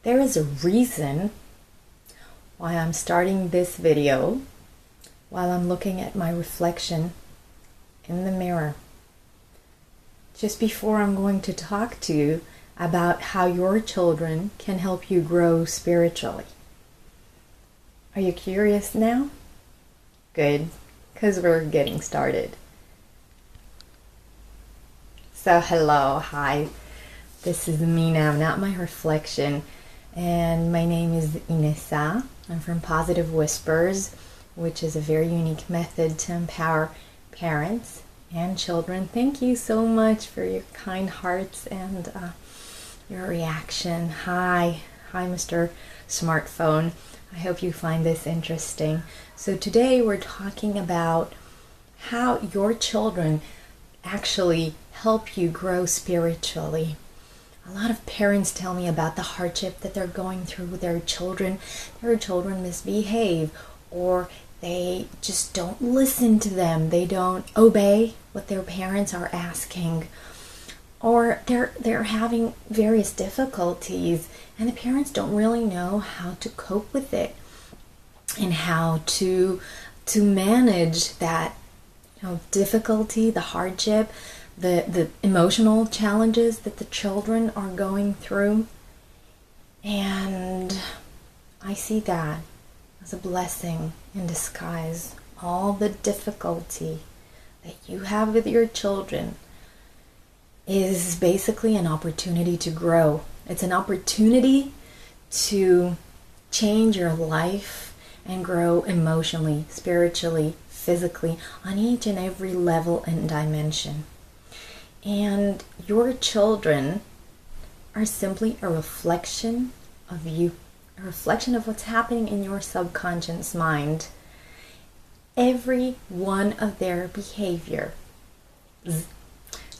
There is a reason why I'm starting this video while I'm looking at my reflection in the mirror. Just before I'm going to talk to you about how your children can help you grow spiritually. Are you curious now? Good, because we're getting started. So hello, hi. This is me now, not my reflection. And my name is Inesa. I'm from Positive Whispers, which is a very unique method to empower parents and children. Thank you so much for your kind hearts and your reaction. Hi, Mr. Smartphone. I hope you find this interesting. So today we're talking about how your children actually help you grow spiritually. A lot of parents tell me about the hardship that they're going through with their children. Their children misbehave, or they just don't listen to them. They don't obey what their parents are asking, or they're having various difficulties, and the parents don't really know how to cope with it and how to manage that difficulty, the hardship, the emotional challenges that the children are going through. And I see that as a blessing in disguise. All the difficulty that you have with your children is basically an opportunity to grow. It's an opportunity to change your life and grow emotionally, spiritually, physically, on each and every level and dimension. And your children are simply a reflection of you, a reflection of what's happening in your subconscious mind. Every one of their behavior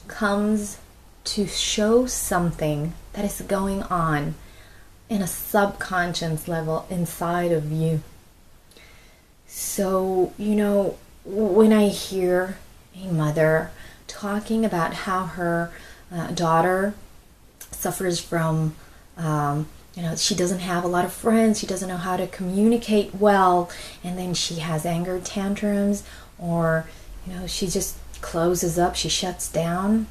comes to show something that is going on in a subconscious level inside of you. So, when I hear a mother talking about how her daughter suffers from, she doesn't have a lot of friends, she doesn't know how to communicate well, and then she has anger tantrums, or, she just closes up, she shuts down.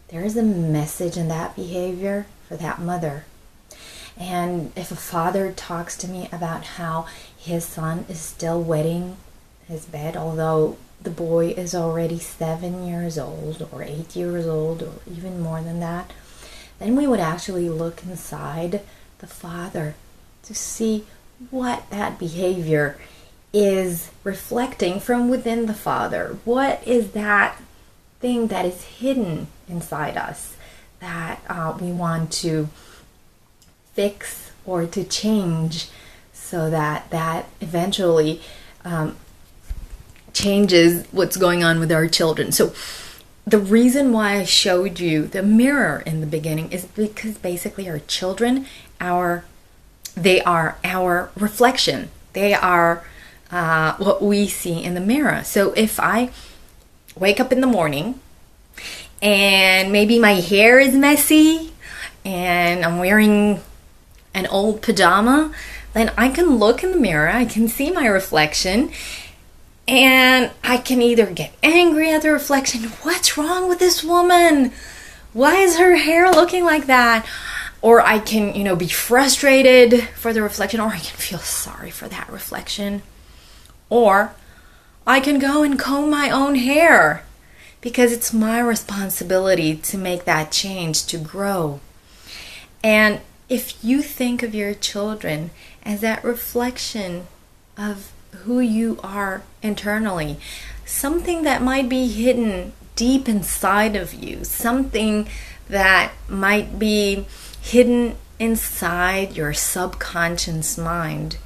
There is a message in that behavior for that mother. And if a father talks to me about how his son is still wetting his bed, although the boy is already 7 years old or 8 years old or even more than that, then we would actually look inside the father to see what that behavior is reflecting from within the father. What is that thing that is hidden inside us that we want to fix or to change, so that eventually changes what's going on with our children. So the reason why I showed you the mirror in the beginning is because basically our children, they are our reflection. They are what we see in the mirror. So if I wake up in the morning and maybe my hair is messy and I'm wearing an old pajama, then I can look in the mirror, I can see my reflection, and I can either get angry at the reflection, what's wrong with this woman? Why is her hair looking like that? Or I can, be frustrated for the reflection, or I can feel sorry for that reflection. Or I can go and comb my own hair, because it's my responsibility to make that change, to grow. And if you think of your children as that reflection of who you are internally, something that might be hidden deep inside of you, something that might be hidden inside your subconscious mind,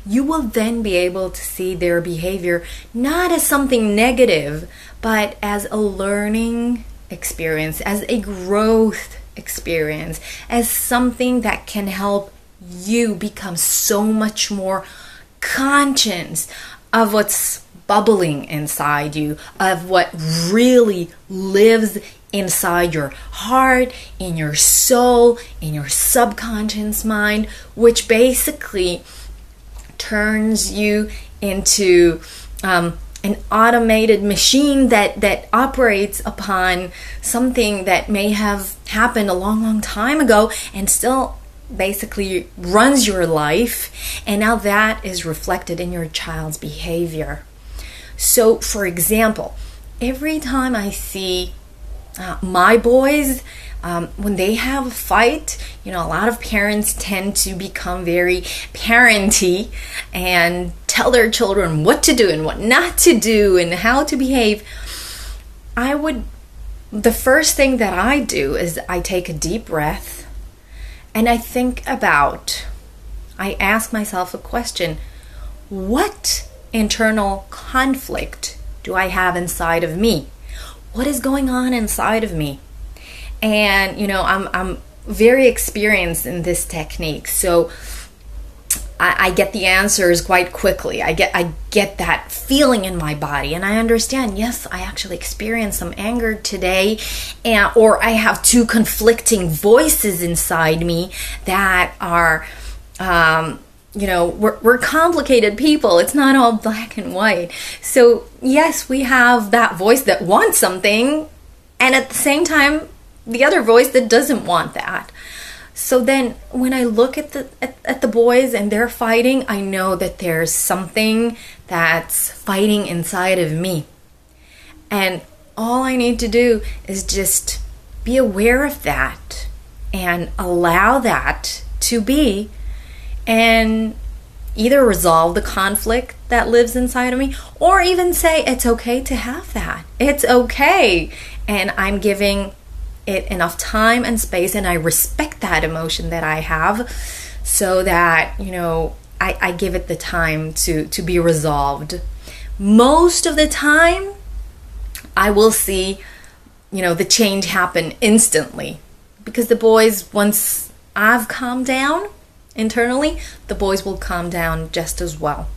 you will then be able to see their behavior not as something negative, but as a learning experience, as a growth experience, as something that can help you become so much more conscious of what's bubbling inside you, of what really lives inside your heart, in your soul, in your subconscious mind, which basically turns you into an automated machine that operates upon something that may have happened a long, long time ago and still basically runs your life. And now that is reflected in your child's behavior. So, for example, every time I see my boys, when they have a fight, a lot of parents tend to become very parenty and tell their children what to do and what not to do and how to behave. The first thing that I do is I take a deep breath and I ask myself a question. What internal conflict do I have inside of me? What is going on inside of me? And I'm very experienced in this technique, so I get the answers quite quickly. I get that feeling in my body, and I understand, yes, I actually experienced some anger today, or I have two conflicting voices inside me that are we're complicated people. It's not all black and white. So yes, we have that voice that wants something, and at the same time the other voice that doesn't want that. So then when I look at the boys and they're fighting, I know that there's something that's fighting inside of me. And all I need to do is just be aware of that and allow that to be, and either resolve the conflict that lives inside of me, or even say it's okay to have that. It's okay. And I'm giving it enough time and space, and I respect that emotion that I have, so that I give it the time to be resolved. Most of the time I will see the change happen instantly, because the boys, once I've calmed down internally, the boys will calm down just as well.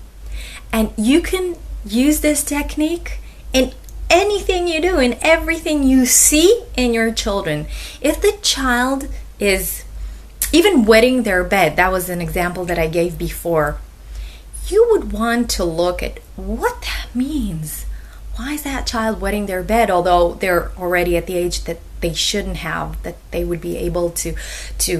And you can use this technique in anything you do, in everything you see in your children. If the child is even wetting their bed, that was an example that I gave before, you would want to look at what that means. Why is that child wetting their bed, although they're already at the age that they shouldn't have, that they would be able to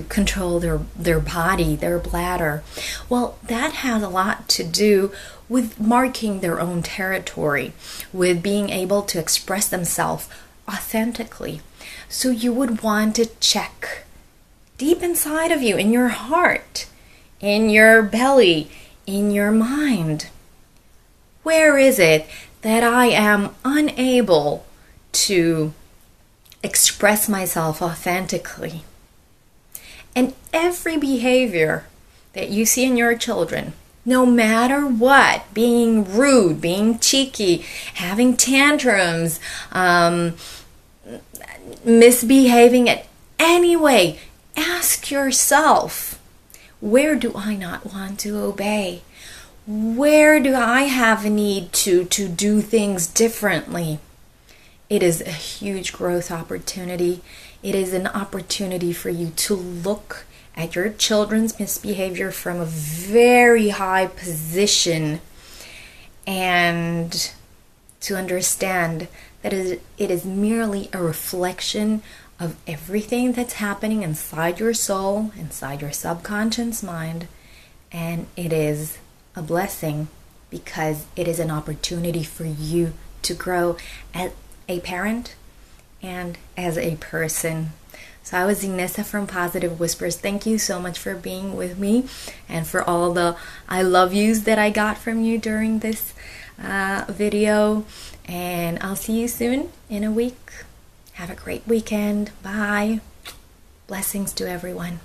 control their body, their bladder? Well, that has a lot to do with marking their own territory, with being able to express themselves authentically. So you would want to check deep inside of you, in your heart, in your belly, in your mind. Where is it that I am unable to express myself authentically? And every behavior that you see in your children, no matter what, being rude, being cheeky, having tantrums, misbehaving in any way, ask yourself, where do I not want to obey? Where do I have a need to do things differently? It is a huge growth opportunity. It is an opportunity for you to look at your children's misbehavior from a very high position, and to understand that it is merely a reflection of everything that's happening inside your soul, inside your subconscious mind, and it is a blessing, because it is an opportunity for you to grow as a parent and as a person. So I was Inesa from Positive Whispers. Thank you so much for being with me, and for all the I love yous that I got from you during this video. And I'll see you soon in a week. Have a great weekend. Bye. Blessings to everyone.